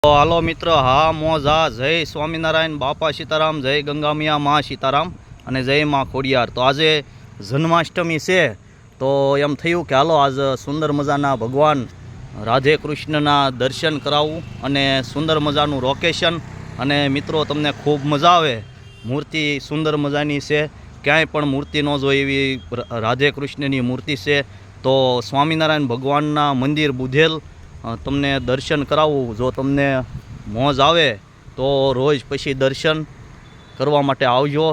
તો હાલો મિત્ર, હા મોજ, હા જય સ્વામિનારાયણ, બાપા સીતારામ, જય ગંગામિયા મા સીતારામ અને જય મા ખોડિયાર. તો આજે જન્માષ્ટમી છે, તો એમ થયું કે હાલો આજ સુંદર મજાના ભગવાન રાધે કૃષ્ણના દર્શન કરાવું અને સુંદર મજાનું લોકેશન. અને મિત્રો તમને ખૂબ મજા આવે. મૂર્તિ સુંદર મજાની છે, ક્યાંય પણ મૂર્તિ ન જોઈ એવી રાધે કૃષ્ણની મૂર્તિ છે. તો સ્વામિનારાયણ ભગવાનના મંદિર બુધેલ તમને દર્શન કરાવવું. જો તમને મોજ આવે તો રોજ પછી દર્શન કરવા માટે આવજો.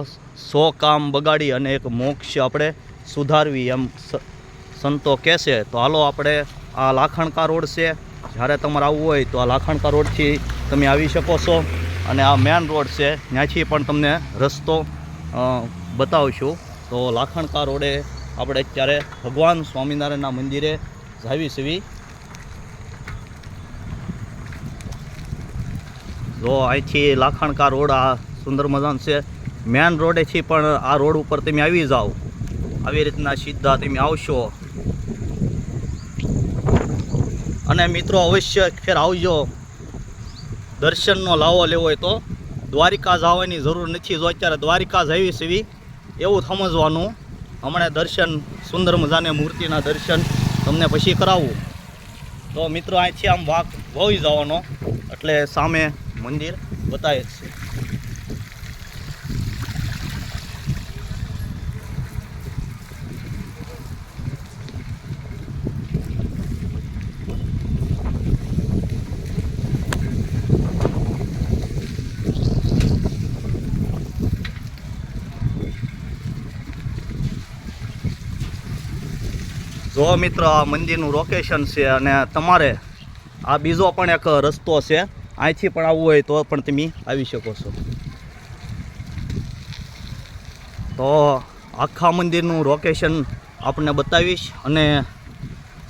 100 કામ બગાડી અને એક મોક્ષ આપણે સુધારવી, એમ સંતો કહેશે. તો હાલો આપણે આ લાખણકા રોડ છે, જ્યારે તમારે આવવું હોય તો આ લાખણકા રોડથી તમે આવી શકો છો. અને આ મેન રોડ છે, ત્યાંથી પણ તમને રસ્તો બતાવશું. તો લાખણકા રોડે આપણે અત્યારે ભગવાન સ્વામિનારાયણના મંદિરે જાવી છીએ. જો અહીંથી લાખણકા રોડ આ સુંદર મજાનો છે. મેન રોડેથી પણ આ રોડ ઉપર તમે આવી જાઓ. આવી રીતના સીધા તમે આવશો. અને મિત્રો અવશ્ય ફેર આવજો. દર્શનનો લાવો લેવો હોય તો દ્વારિકા જવાની જરૂર નથી. જો અત્યારે દ્વારિકા જવી છે એવું સમજવાનું. હમણાં દર્શન સુંદર મજાને મૂર્તિના દર્શન તમને પછી કરાવવું. તો મિત્રો અહીંથી આમ વાક વહી જવાનો એટલે સામે મંદિર બતાવે છે. જો મિત્ર, આ મંદિરનું લોકેશન છે. અને તમારે આ બીજો પણ એક રસ્તો છે, અહીંથી પણ આવવું હોય તો પણ તમે આવી શકો છો. તો આખા મંદિરનું લોકેશન આપણને બતાવીશ અને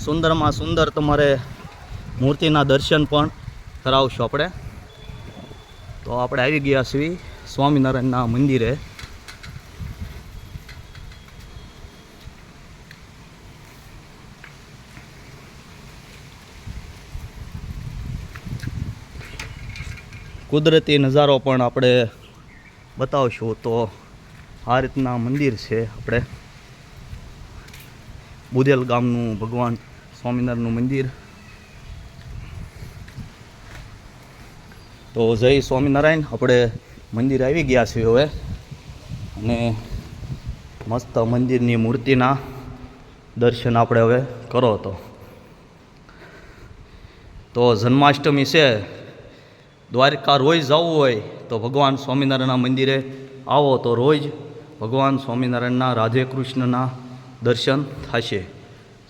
સુંદરમાં સુંદર તમારે મૂર્તિના દર્શન પણ કરાવશું આપણે. તો આપણે આવી ગયા છીએ સ્વામિનારાયણના મંદિરે. કુદરતી નજારો પણ આપણે બતાવશું. તો આ રીતના મંદિર છે, આપણે બુધેલ ગામનું ભગવાન સ્વામિનારાયણનું મંદિર. તો જય સ્વામિનારાયણ, આપણે મંદિર આવી ગયા છીએ હવે. અને મસ્ત મંદિરની મૂર્તિના દર્શન આપણે હવે કરો. તો જન્માષ્ટમી છે, દ્વારકા રોજ જવું હોય તો ભગવાન સ્વામિનારાયણના મંદિરે આવો તો રોજ ભગવાન સ્વામિનારાયણના રાધે કૃષ્ણના દર્શન થશે.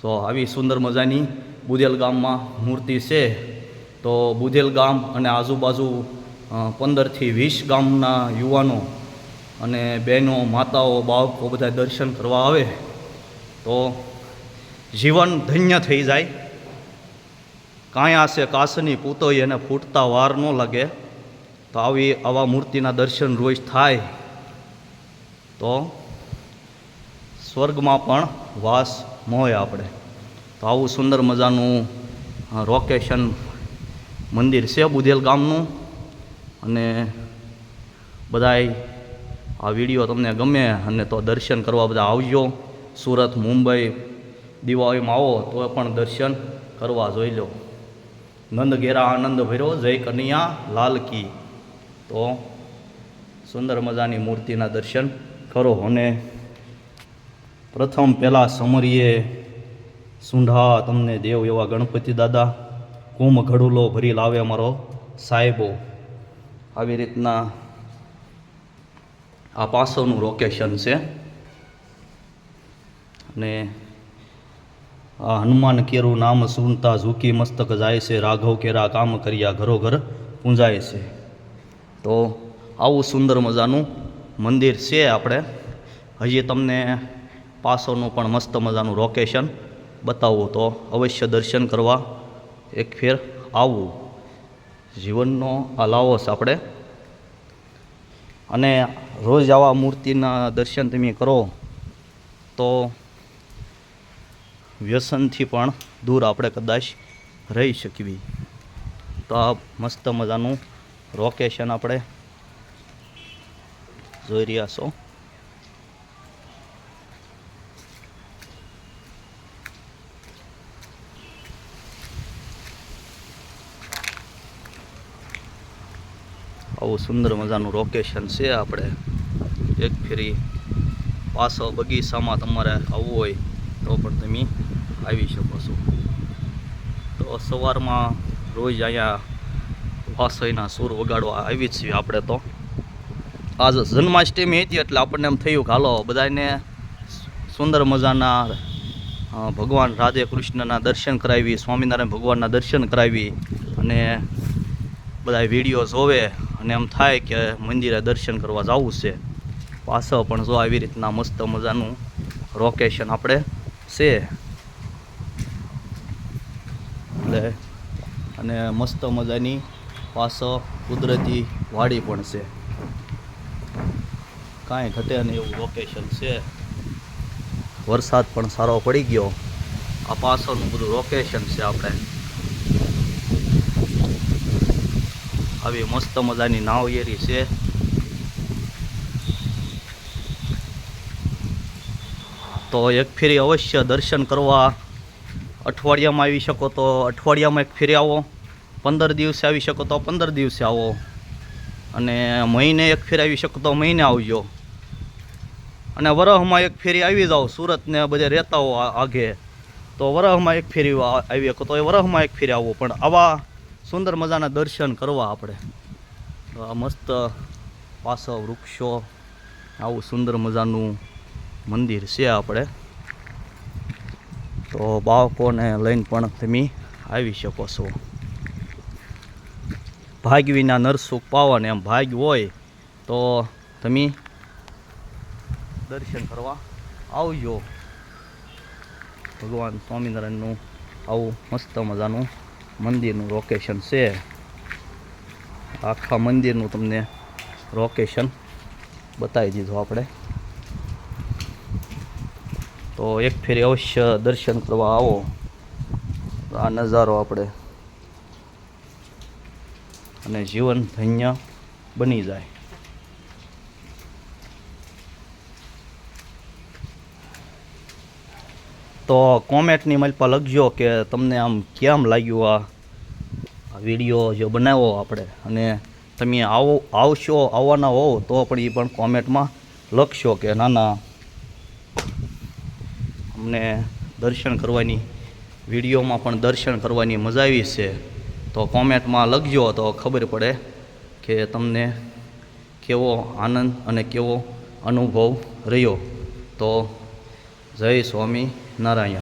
તો આવી સુંદર મજાની બુધેલ ગામમાં મૂર્તિ છે. તો બુધેલ ગામ અને આજુબાજુ 15થી 20 ગામના યુવાનો અને બહેનો, માતાઓ, બાળકો બધા દર્શન કરવા આવે તો જીવન ધન્ય થઈ જાય. કાંયા છે કાસની પૂતોય એને ફૂટતા વાર ન લાગે. તો આવા મૂર્તિના દર્શન રોજ થાય તો સ્વર્ગમાં પણ વાસ મોય આપણે. તો આવું સુંદર મજાનું લોકેશન મંદિર છે બુધેલ ગામનું. અને બધાય આ વિડીયો તમને ગમે અને તો દર્શન કરવા બધા આવજો. સુરત, મુંબઈ દિવાળીમાં આવો તો પણ દર્શન કરવા જોઈ લો. નંદ ઘેરા આનંદ ભર્યો, જય કનૈયા લાલ કી. તો સુંદર મજાની મૂર્તિના દર્શન કરો. અને પ્રથમ પહેલાં સમરીએ સૂંઢા તમને દેવ એવા ગણપતિ દાદા, કુમ ઘડુલો ભરી લાવે મારો સાહેબો. આવી રીતના આ પાછળનું લોકેશન છે. અને આ હનુમાન કેરું નામ સુનતા ઝૂકી મસ્તક જાય છે, રાઘવ કેરા કામ કર્યા ઘરો ઘર પૂંજાય છે. તો આવું સુંદર મજાનું મંદિર છે. આપણે હજી તમને પાછળનું પણ મસ્ત મજાનું લોકેશન બતાવવું. તો અવશ્ય દર્શન કરવા એક ફેર આવવું. જીવનનો આ લાવો છે આપણે. અને રોજ આવા મૂર્તિના દર્શન તમે કરો તો વ્યસનથી પણ દૂર આપણે કદાચ રહી શકીએ. તો આ મસ્ત મજાનું લોકેશન આપણે જોઈ રહ્યા છો. આવું સુંદર મજાનું લોકેશન છે. આપણે એક ફેરી પાછો બગીચામાં તમારે આવવું હોય તો પણ તમે આવી શકો છો. તો સવારમાં રોજ અહીંયા વાસઈના સૂર વગાડવા આવી જ છીએ આપણે. તો આજ જન્માષ્ટમી હતી એટલે આપણને એમ થયું કે હાલો બધાને સુંદર મજાના ભગવાન રાધે કૃષ્ણના દર્શન કરાવી, સ્વામિનારાયણ ભગવાનના દર્શન કરાવી અને બધા વિડીયો જોવે અને એમ થાય કે મંદિરે દર્શન કરવા જવું છે. પાછળ પણ જો આવી રીતના મસ્ત મજાનું લોકેશન આપણે છે એટલે અને મસ્ત મજાની પાછળ કુદરતી વાડી પણ છે. કાંઈ ઘટે નહીં એવું લોકેશન છે. વરસાદ પણ સારો પડી ગયો. આ પાછળનું બધું લોકેશન છે. આપણે આવી મસ્ત મજાની નાળિયેરી છે. તો એક ફેરી અવશ્ય દર્શન કરવા અઠવાડિયામાં આવી શકો તો અઠવાડિયામાં એક ફેરી આવો, 15 દિવસે આવી શકો તો 15 દિવસે આવો અને મહિને એક ફેરી આવી શકો તો મહિને આવજો અને વરહમાં એક ફેરી આવી જાઓ. સુરતને બધે રહેતા હો આગે તો વરહમાં એક ફેરી આવી શકો તો એ વરહમાં એક ફેરી આવો, પણ આવા સુંદર મજાના દર્શન કરવા આપણે. આ મસ્ત પાછળ વૃક્ષો, આવું સુંદર મજાનું મંદિર છે આપણે. તો બાળકોને લઈને પણ તમે આવી શકો છો. ભાગ વિના નરસુખ પાવાને, એમ ભાગ હોય તો તમે દર્શન કરવા આવજો. ભગવાન સ્વામિનારાયણનું આવું મસ્ત મજાનું મંદિરનું લોકેશન છે. આખા મંદિરનું તમને લોકેશન બતાવી દીધું આપણે. તો એક ફેરી અવશ્ય દર્શન કરવા આવો. આ નજારો આપણે અને જીવન ધન્ય બની જાય. તો કોમેન્ટની મલપા લખજો કે તમને આમ કેમ લાગ્યું આ વિડીયો જો બનાવ્યો આપણે, અને તમે આવવાના હોવ તો પણ એ પણ કોમેન્ટમાં લખશો કે ના અમને દર્શન કરવાની, વિડીયોમાં પણ દર્શન કરવાની મજા આવી છે. તો કોમેન્ટમાં લખજો તો ખબર પડે કે તમને કેવો આનંદ અને કેવો અનુભવ રહ્યો. તો જય સ્વામિનારાયણ.